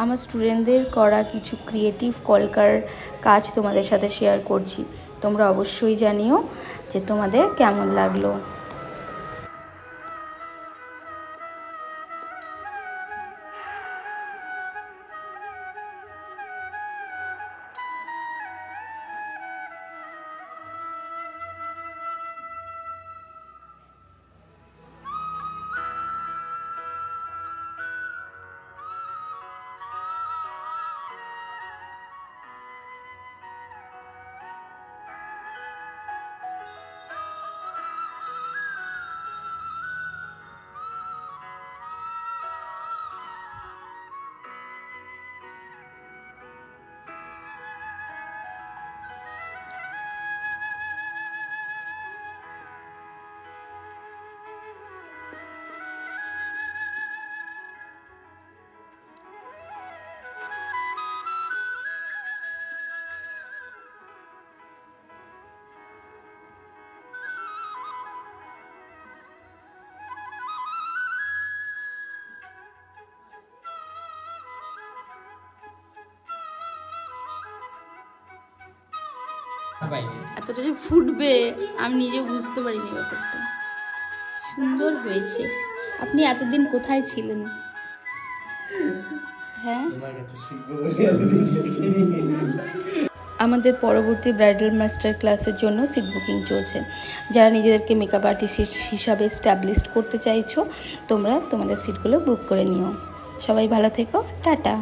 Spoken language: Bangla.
আমার স্টুডেন্টদের করা কিছু ক্রিয়েটিভ কলকার কাজ তোমাদের সাথে শেয়ার করছি। তোমরা অবশ্যই জানিও যে তোমাদের কেমন লাগলো। এতটা যে ফুটবে আমি নিজেও বুঝতে পারিনি ব্যাপারটা। সুন্দর হয়েছে। আপনি এতদিন কোথায় ছিলেন? হ্যাঁ, আমাদের পরবর্তী ব্রাইডাল মাস্টার ক্লাসের জন্য সিট বুকিং চলছে। যারা নিজেদেরকে মেকআপ আর্টিস্ট হিসাবে এস্টাবলিশ করতে চাইছো, তোমরা তোমাদের সিটগুলো বুক করে নিও। সবাই ভালো থেকো, টাটা।